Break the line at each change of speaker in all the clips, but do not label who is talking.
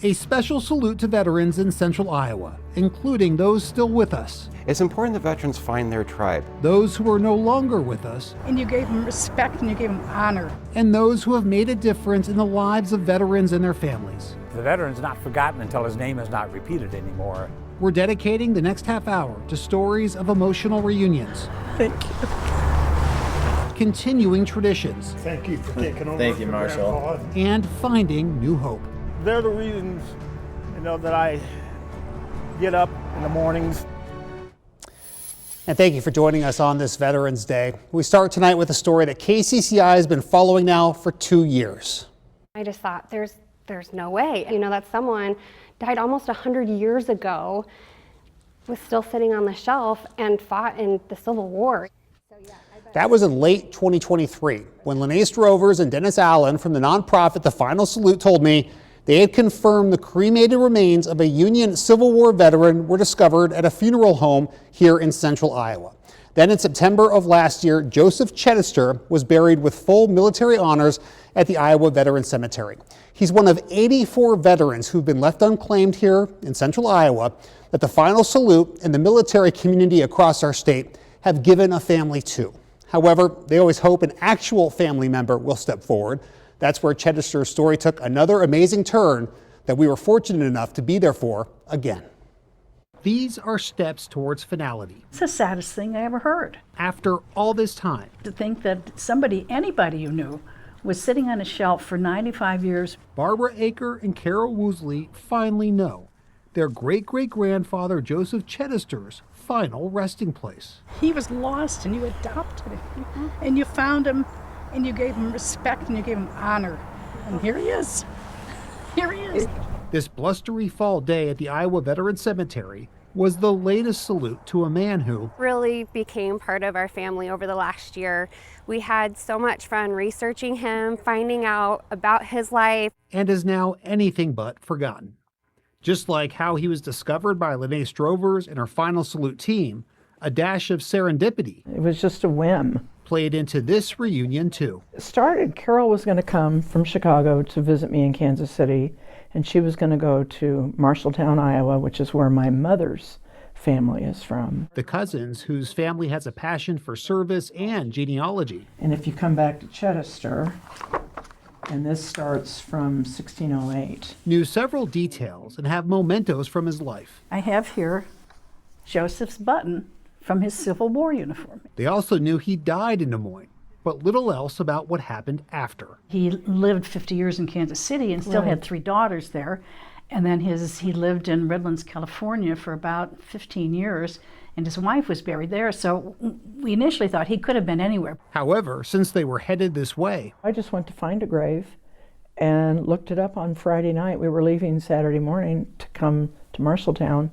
A special salute to veterans in central Iowa, including those still with us,
It's important that veterans find their tribe.
those who are no longer with us,
And you gave them respect and you gave them honor.
and those who have made a difference in the lives of veterans and their families.
The veteran's not forgotten until his name is not repeated anymore.
We're dedicating the next half hour to stories of emotional reunions,
Thank you.
continuing traditions,
Thank you for taking over.
Thank you,
for
Marshall.
Grandpa.
and finding new hope.
They're the reasons, that I get up in the mornings.
And thank you for joining us on this Veterans Day. We start tonight with a story that KCCI has been following now for 2 years.
I just thought, there's no way. That someone died almost 100 years ago, was still sitting on the shelf and fought in the Civil War.
That was in late 2023 when Lene Strovers and Dennis Allen from the nonprofit The Final Salute told me they had confirmed the cremated remains of a Union Civil War veteran were discovered at a funeral home here in central Iowa. Then in September of last year, Joseph Chedister was buried with full military honors at the Iowa Veterans Cemetery. He's one of 84 veterans who've been left unclaimed here in central Iowa that The Final Salute and the military community across our state have given a family to. However, they always hope an actual family member will step forward. That's where Chedister's story took another amazing turn that we were fortunate enough to be there for again. These are steps towards finality.
It's the saddest thing I ever heard.
After all this time,
To think that anybody you knew, was sitting on a shelf for 95 years.
Barbara Aker and Carol Woosley finally know their great-great-grandfather Joseph Chedister's final resting place.
He was lost and you adopted him. And you found him and you gave him respect and you gave him honor. And here he is. Here he is.
This blustery fall day at the Iowa Veterans Cemetery was the latest salute to a man who
Really became part of our family over the last year. We had so much fun researching him, finding out about his life.
and is now anything but forgotten. Just like how he was discovered by Lene Strovers and her Final Salute team, a dash of serendipity
It was just a whim.
played into this reunion too.
It started, Carol was going to come from Chicago to visit me in Kansas City, and she was going to go to Marshalltown, Iowa, which is where my mother's family is from.
The cousins, whose family has a passion for service and genealogy,
And if you come back to Chedister, and this starts from 1608.
knew several details and have mementos from his life.
I have here Joseph's button from his Civil War uniform.
They also knew he died in Des Moines, but little else about what happened after.
He lived 50 years in Kansas City and still had 3 daughters there. And then he lived in Redlands, California for about 15 years, and his wife was buried there. So we initially thought he could have been anywhere.
However, since they were headed this way,
I just went to find a grave and looked it up on Friday night. We were leaving Saturday morning to come to Marshalltown,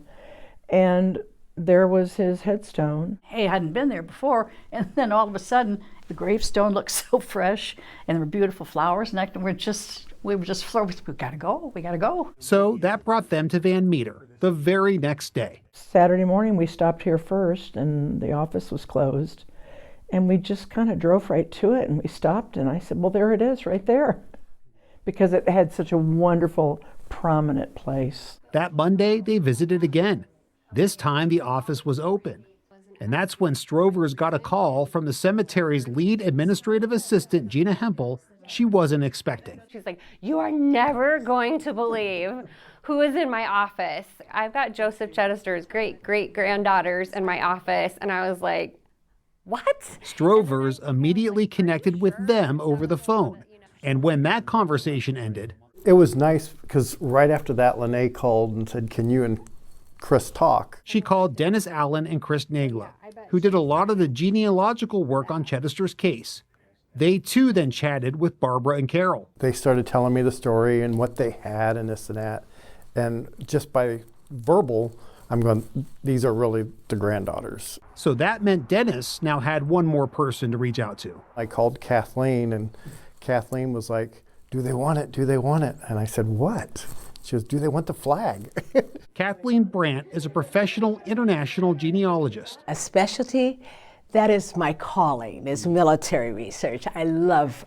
and there was his headstone.
Hey, I hadn't been there before, and then all of a sudden, the gravestone looked so fresh, and there were beautiful flowers, and we were just floored. We gotta go.
so that brought them to Van Meter the very next day.
Saturday morning, we stopped here first, and the office was closed. And we just kind of drove right to it, and we stopped, and I said, well, there it is, right there. Because it had such a wonderful, prominent place.
That Monday, they visited again. This time, the office was open. And that's when Strovers got a call from the cemetery's lead administrative assistant, Gina Hempel, she wasn't expecting.
She's like, you are never going to believe who is in my office. I've got Joseph Chedister's great-great-granddaughters in my office. And I was like, what?
Strovers immediately connected with them over the phone. And when that conversation ended,
It was nice because right after that, Lene called and said, can you and Chris talk?
she called Dennis Allen and Chris Nagler, who did a lot of the genealogical work on Chedister's case. They too then chatted with Barbara and Carol.
They started telling me the story and what they had and this and that. And just by verbal, I'm going, these are really the granddaughters.
So that meant Dennis now had one more person to reach out to.
I called Kathleen, and Kathleen was like, do they want it? Do they want it? And I said, what? She goes, do they want the flag?
Kathleen Brandt is a professional international genealogist.
A specialty, that is my calling, is military research. I love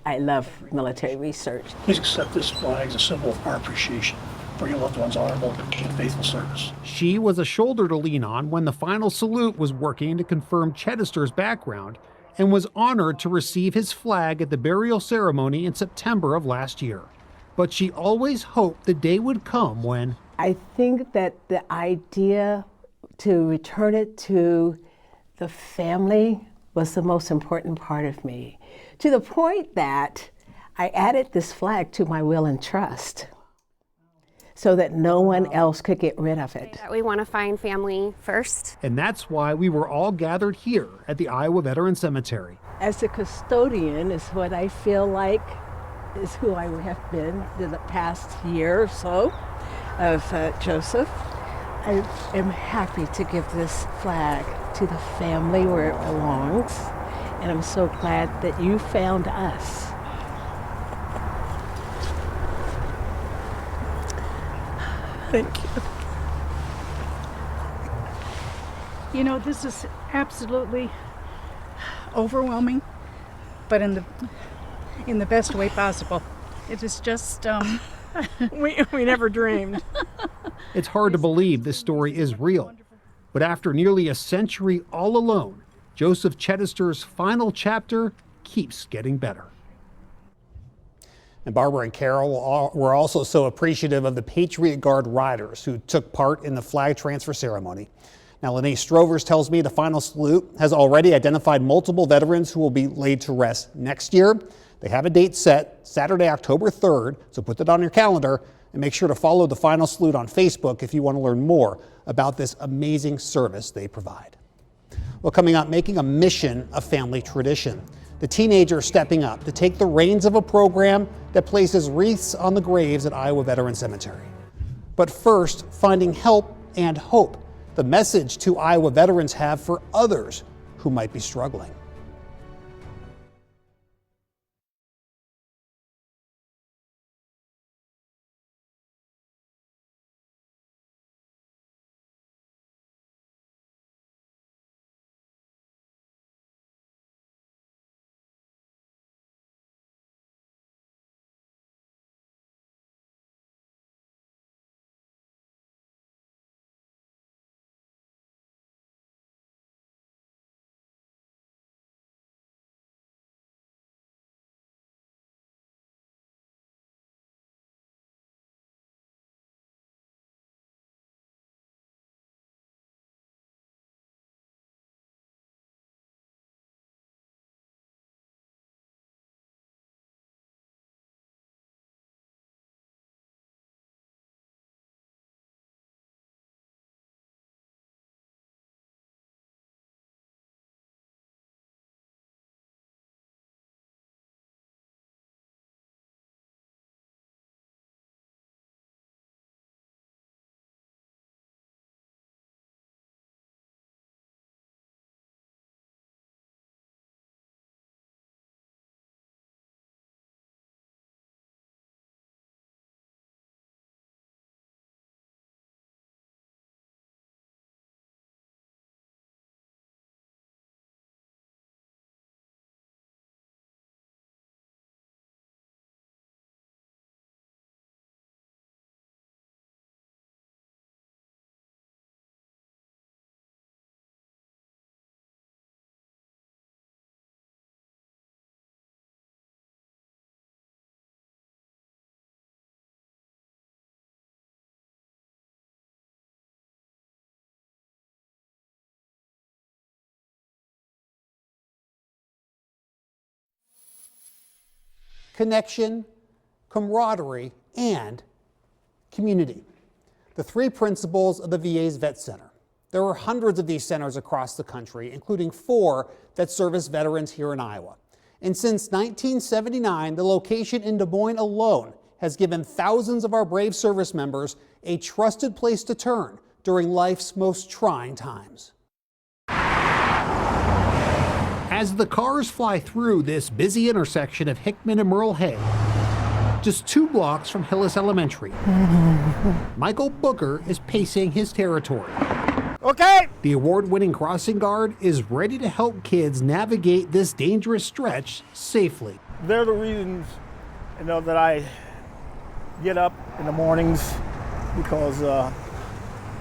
military research.
Please accept this flag as a symbol of our appreciation. for your loved one's honorable and faithful service.
She was a shoulder to lean on when the final salute was working to confirm Cheddister's background and was honored to receive his flag at the burial ceremony in September of last year. But she always hoped the day would come when
I think that the idea to return it to the family was the most important part of me, to the point that I added this flag to my will and trust so that no one else could get rid of it.
We want to find family first.
and that's why we were all gathered here at the Iowa Veteran Cemetery.
As a custodian is what I feel like is who I have been in the past year or so of Joseph. I am happy to give this flag to the family where it belongs, and I'm so glad that you found us. Thank you.
You know, this is absolutely overwhelming, but in the best way possible. It is just
We never dreamed.
It's hard to believe this story is real. But after nearly a century all alone, Joseph Cheddister's final chapter keeps getting better. And Barbara and Carol were also so appreciative of the Patriot Guard riders who took part in the flag transfer ceremony. Now, Lene Strovers tells me the final salute has already identified multiple veterans who will be laid to rest next year. They have a date set, Saturday, October 3rd, so put that on your calendar and make sure to follow the final salute on Facebook if you want to learn more about this amazing service they provide. Well, coming up, making a mission a family tradition. The teenager stepping up to take the reins of a program that places wreaths on the graves at Iowa Veteran Cemetery. But first, finding help and hope, the message to Iowa veterans have for others who might be struggling. Connection, camaraderie, and community. The three principles of the VA's Vet Center. There are hundreds of these centers across the country, including 4 that service veterans here in Iowa. And since 1979, the location in Des Moines alone has given thousands of our brave service members a trusted place to turn during life's most trying times. As the cars fly through this busy intersection of Hickman and Merle Hay, just 2 blocks from Hillis Elementary, Michael Booker is pacing his territory.
Okay.
The award-winning crossing guard is ready to help kids navigate this dangerous stretch safely.
They're the reasons, that I get up in the mornings because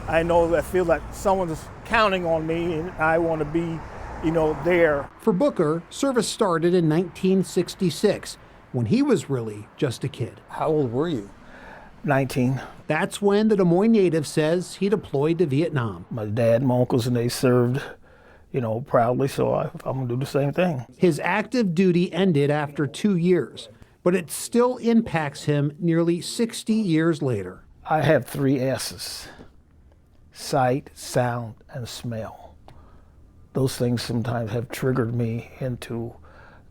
I know I feel like someone's counting on me, and I want to be, there.
For Booker, service started in 1966 when he was really just a kid.
How old were you?
19.
That's when the Des Moines native says he deployed to Vietnam.
My dad, my uncles, and they served, proudly, so I'm going to do the same thing.
His active duty ended after 2 years, but it still impacts him nearly 60 years later.
I have 3 S's: sight, sound, and smell. Those things sometimes have triggered me into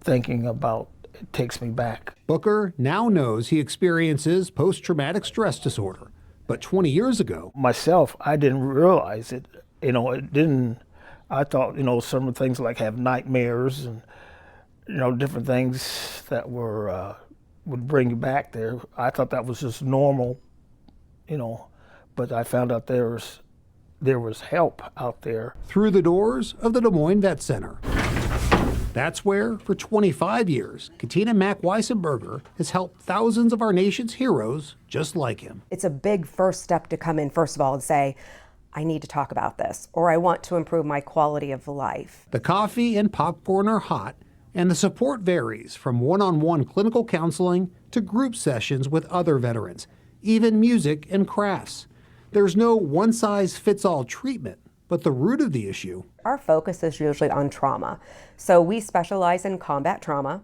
thinking about, it takes me back.
Booker now knows he experiences post-traumatic stress disorder, but 20 years ago,
Myself, I didn't realize it. It didn't, I thought, some of the things like have nightmares and, different things that were, would bring you back there. I thought that was just normal, but I found out there was help out there.
through the doors of the Des Moines Vet Center. That's where, for 25 years, Katina Mack Weissenberger has helped thousands of our nation's heroes just like him.
It's a big first step to come in, first of all, and say, I need to talk about this, or I want to improve my quality of life.
The coffee and popcorn are hot, and the support varies from one-on-one clinical counseling to group sessions with other veterans, even music and crafts. There's no one-size-fits-all treatment, but the root of the issue.
Our focus is usually on trauma. So we specialize in combat trauma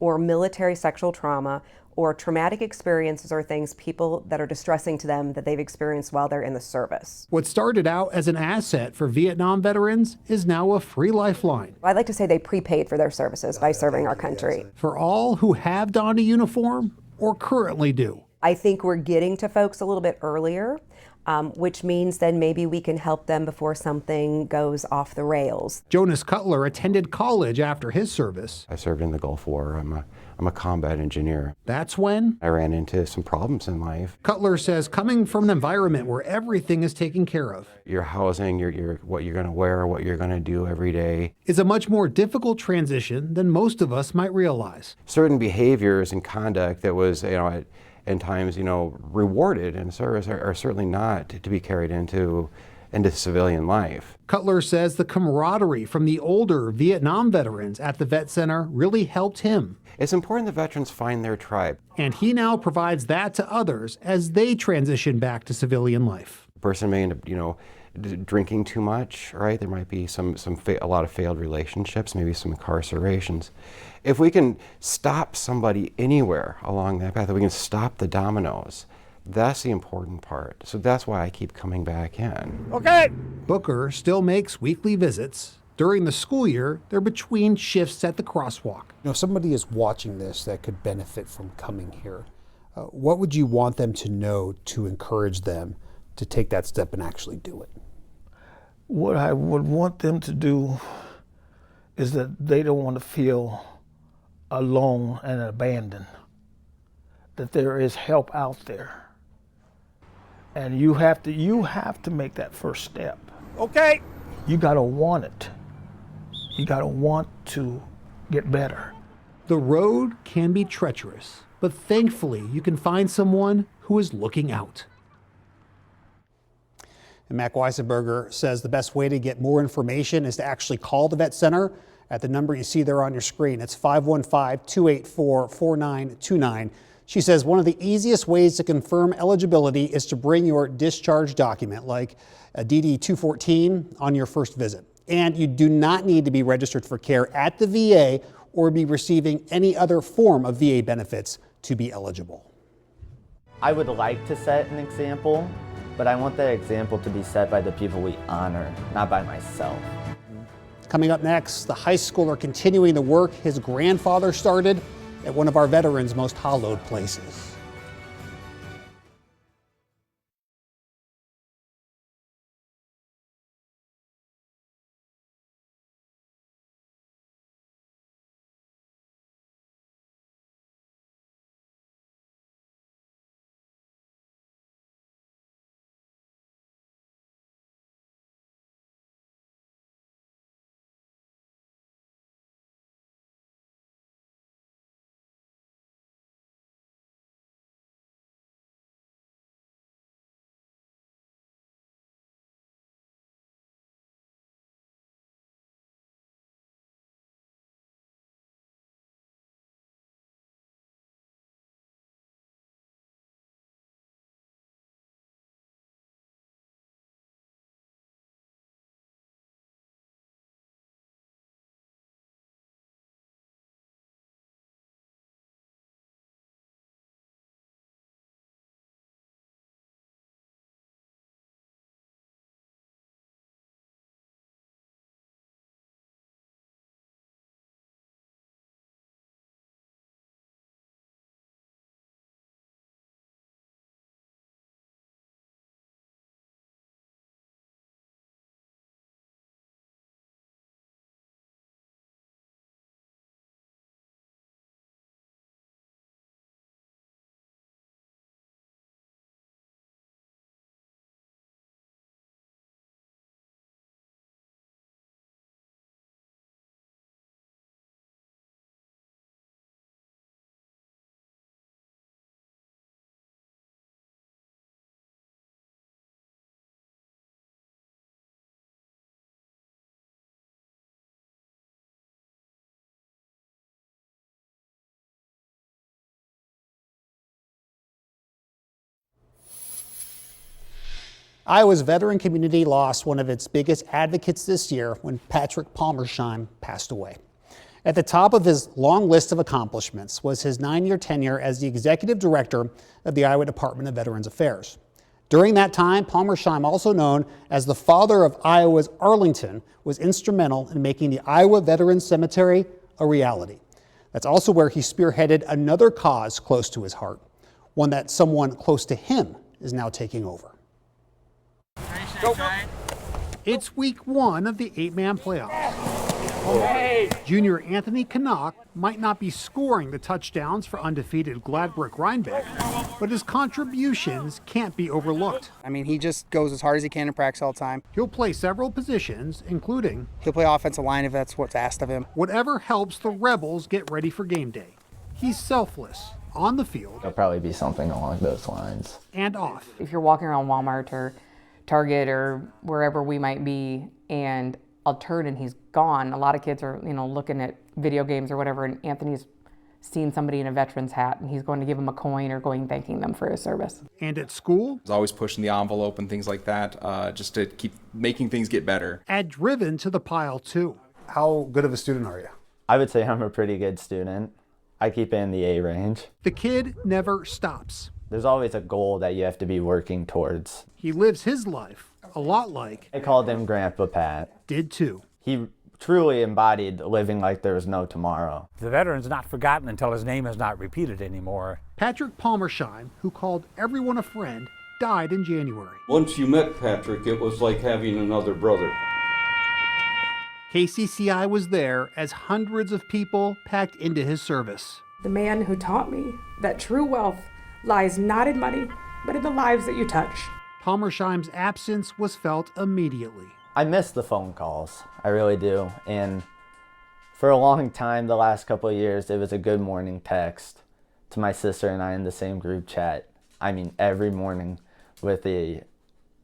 or military sexual trauma or traumatic experiences or things people that are distressing to them that they've experienced while they're in the service.
What started out as an asset for Vietnam veterans is now a free lifeline.
I'd like to say they prepaid for their services by serving our country.
For all who have donned a uniform or currently do.
I think we're getting to folks a little bit earlier, which means then maybe we can help them before something goes off the rails.
Jonas Cutler attended college after his service.
I served in the Gulf War. I'm a combat engineer.
That's when
I ran into some problems in life.
Cutler says coming from an environment where everything is taken care of
Your housing, your what you're going to wear, what you're going to do every day.
is a much more difficult transition than most of us might realize.
Certain behaviors and conduct that was, at times, rewarded in service are certainly not to be carried into civilian life.
Cutler says the camaraderie from the older Vietnam veterans at the Vet Center really helped him.
It's important that veterans find their tribe.
And he now provides that to others as they transition back to civilian life.
A person may end up, drinking too much, right? There might be a lot of failed relationships, maybe some incarcerations. If we can stop somebody anywhere along that path, if we can stop the dominoes, that's the important part. So that's why I keep coming back in.
Okay.
Booker still makes weekly visits. During the school year, they're between shifts at the crosswalk.
If somebody is watching this that could benefit from coming here, what would you want them to know to encourage them to take that step and actually do it?
What I would want them to do is that they don't want to feel alone and abandoned, that there is help out there. And you have to make that first step. Okay. You got to want it. You got to want to get better.
The road can be treacherous, but thankfully you can find someone who is looking out. And Mack Weissenberger says the best way to get more information is to actually call the Vet Center at the number you see there on your screen. It's 515-284-4929. She says one of the easiest ways to confirm eligibility is to bring your discharge document, like a DD-214, on your first visit. And you do not need to be registered for care at the VA or be receiving any other form of VA benefits to be eligible.
I would like to set an example, but I want that example to be set by the people we honor, not by myself.
Coming up next, the high schooler continuing the work his grandfather started at one of our veterans' most hallowed places. Iowa's veteran community lost one of its biggest advocates this year when Patrick Palmersheim passed away. At the top of his long list of accomplishments was his 9-year tenure as the executive director of the Iowa Department of Veterans Affairs. During that time, Palmersheim, also known as the father of Iowa's Arlington, was instrumental in making the Iowa Veterans Cemetery a reality. That's also where he spearheaded another cause close to his heart, one that someone close to him is now taking over. It's week 1 of the 8-man playoffs. Junior Anthony Canuck might not be scoring the touchdowns for undefeated Gladbrook Rhinebeck, but his contributions can't be overlooked.
I mean, he just goes as hard as he can in practice all the time.
He'll play several positions, including
He'll play offensive line if that's what's asked of him.
whatever helps the Rebels get ready for game day. He's selfless on the field
It'll probably be something along those lines.
and off.
If you're walking around Walmart or Target or wherever we might be, and I'll turn and he's gone. A lot of kids are, looking at video games or whatever, and Anthony's seen somebody in a veteran's hat and he's going to give them a coin or going thanking them for his service.
And at school,
He's always pushing the envelope and things like that, just to keep making things get better.
add driven to the pile too.
How good of a student are you?
I would say I'm a pretty good student. I keep it in the A range.
The kid never stops.
There's always a goal that you have to be working towards.
He lives his life a lot like
I called him Grandpa Pat.
did too.
He truly embodied living like there was no tomorrow.
The veteran's not forgotten until his name is not repeated anymore.
Patrick Palmersheim, who called everyone a friend, died in January.
Once you met Patrick, it was like having another brother.
KCCI was there as hundreds of people packed into his service.
The man who taught me that true wealth lies not in money, but in the lives that you touch.
Palmersheim's absence was felt immediately.
I miss the phone calls. I really do. And for a long time, the last couple of years, it was a good morning text to my sister and I in the same group chat. I mean, every morning with a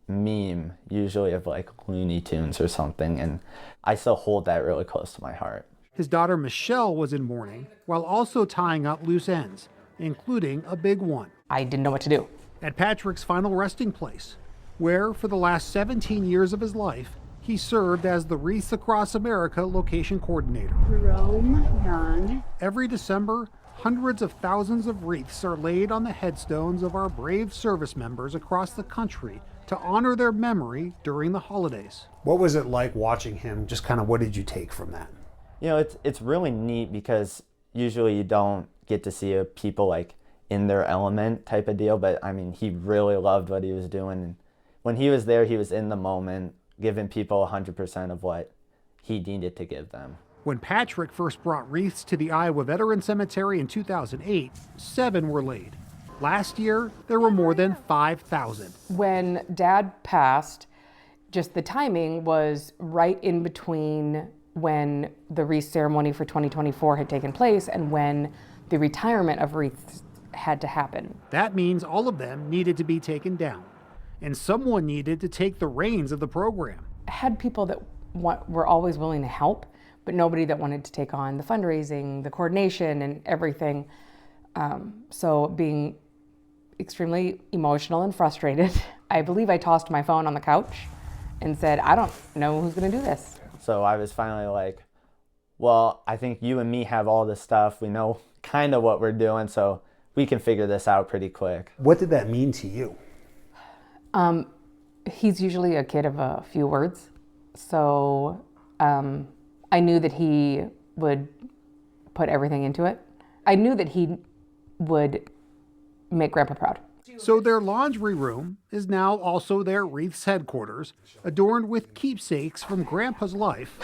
meme, usually of like Looney Tunes or something. And I still hold that really close to my heart.
His daughter Michelle was in mourning while also tying up loose ends, including a big one.
I didn't know what to do.
At Patrick's final resting place, where for the last 17 years of his life, he served as the Wreaths Across America location coordinator.
Rome, Young.
Every December, hundreds of thousands of wreaths are laid on the headstones of our brave service members across the country to honor their memory during the holidays.
What was it like watching him? Just kind of what did you take from that?
It's really neat because usually you don't get to see people like in their element type of deal, but I mean, he really loved what he was doing. And when he was there, he was in the moment, giving people 100% of what he needed to give them.
When Patrick first brought wreaths to the Iowa Veterans Cemetery in 2008, 7 were laid. Last year, there were more than 5,000.
When Dad passed, just the timing was right in between when the wreath ceremony for 2024 had taken place and when the retirement of wreaths had to happen.
That means all of them needed to be taken down, and someone needed to take the reins of the program.
I had people that were always willing to help, but nobody that wanted to take on the fundraising, the coordination, and everything. So being extremely emotional and frustrated, I believe I tossed my phone on the couch and said, I don't know who's going to do this.
So I was finally like, well, I think you and me have all this stuff. We know kind of what we're doing, so we can figure this out pretty quick.
What did that mean to you?
He's usually a kid of a few words. So I knew that he would put everything into it. I knew that he would make Grandpa proud.
So their laundry room is now also their wreaths headquarters, adorned with keepsakes from Grandpa's life.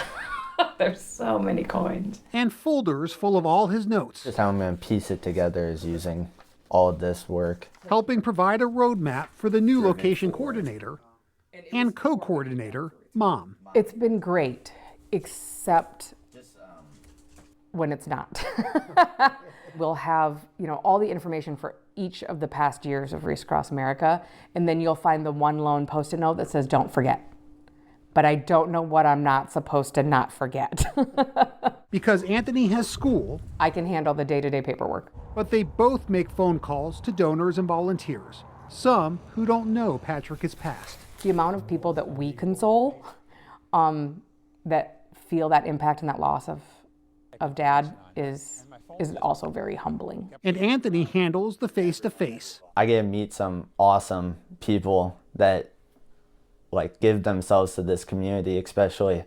There's so many coins.
And folders full of all his notes.
Just how I'm going to piece it together is using all of this work.
Helping provide a roadmap for the new location coordinator and co-coordinator, Mom.
It's been great, except when it's not. We'll have, all the information for each of the past years of Wreaths Across America, and then you'll find the one lone Post-it note that says, don't forget. But I don't know what I'm not supposed to not forget.
Because Anthony has school,
I can handle the day-to-day paperwork.
But they both make phone calls to donors and volunteers, some who don't know Patrick is passed.
the amount of people that we console that feel that impact and that loss of dad is also very humbling.
And Anthony handles the face-to-face.
I get to meet some awesome people that like give themselves to this community, especially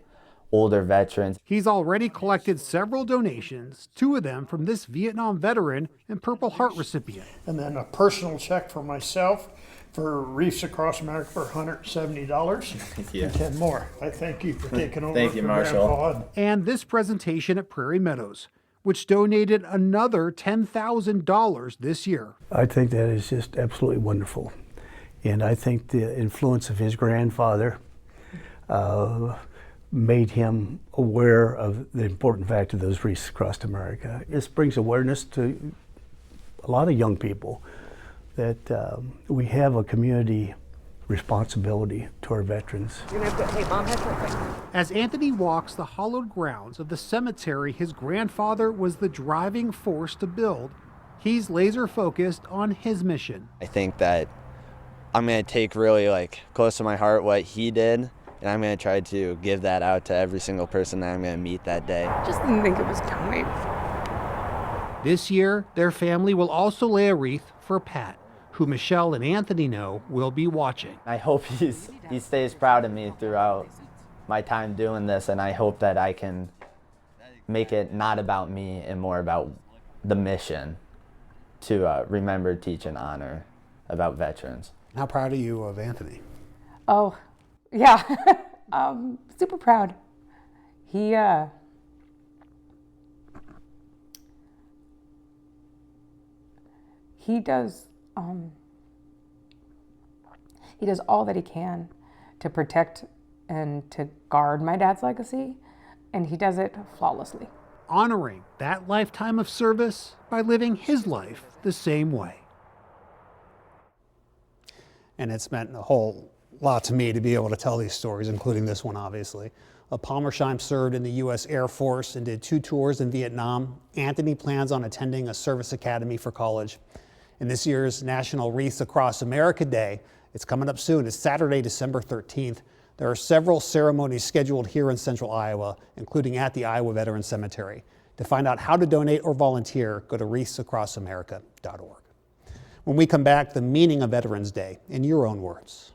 older veterans.
He's already collected several donations, 2 of them from this Vietnam veteran and Purple Heart recipient.
And then a personal check for myself for Reefs Across America for $170.
Thank you.
And 10 more. I thank you for taking over.
Thank you,
for
Marshall.
Grandpa.
And this presentation at Prairie Meadows, which donated another $10,000 this year.
I think that is just absolutely wonderful. And I think the influence of his grandfather made him aware of the important fact of those Reefs Across America. This brings awareness to a lot of young people that we have a community responsibility to our veterans.
Hey, Mom has something.
As Anthony walks the hallowed grounds of the cemetery his grandfather was the driving force to build, he's laser focused on his mission.
I think that I'm going to take really close to my heart what he did, and I'm going to try to give that out to every single person that I'm going to meet that day.
Just didn't think it was time.
This year, their family will also lay a wreath for Pat, who Michelle and Anthony know will be watching.
I hope he stays proud of me throughout my time doing this, and I hope that I can make it not about me and more about the mission to remember, teach, and honor about veterans.
How proud are you of Anthony?
Oh, yeah, super proud. He does all that he can to protect and to guard my dad's legacy, and he does it flawlessly.
Honoring that lifetime of service by living his life the same way.
And it's meant a whole lot to me to be able to tell these stories, including this one, obviously. Palmersheim served in the U.S. Air Force and did 2 tours in Vietnam. Anthony plans on attending a service academy for college. In this year's National Wreaths Across America Day, it's coming up soon. It's Saturday, December 13th. There are several ceremonies scheduled here in central Iowa, including at the Iowa Veterans Cemetery. To find out how to donate or volunteer, go to wreathsacrossamerica.org. When we come back, the meaning of Veterans Day in your own words.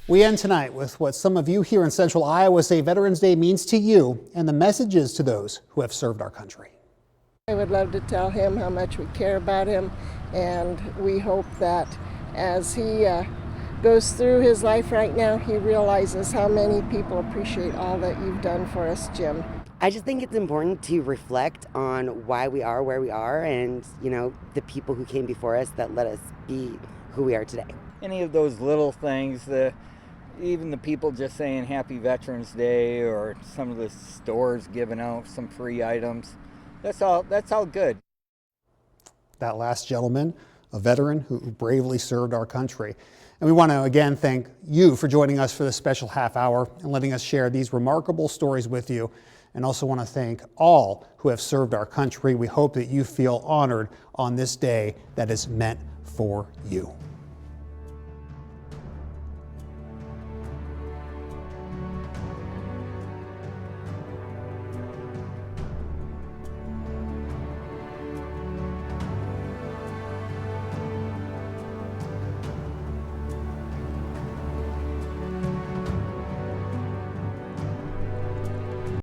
We end tonight with what some of you here in Central Iowa say Veterans Day means to you and the messages to those who have served our country.
I would love to tell him how much we care about him, and we hope that as he goes through his life right now, he realizes how many people appreciate all that you've done for us, Jim.
I just think it's important to reflect on why we are where we are and, you know, the people who came before us that let us be who we are today.
Any of those little things, even the people just saying Happy Veterans Day, or some of the stores giving out some free items, that's all good.
That last gentleman, a veteran who bravely served our country. And we want to again thank you for joining us for this special half hour and letting us share these remarkable stories with you. And also want to thank all who have served our country. We hope that you feel honored on this day that is meant for you.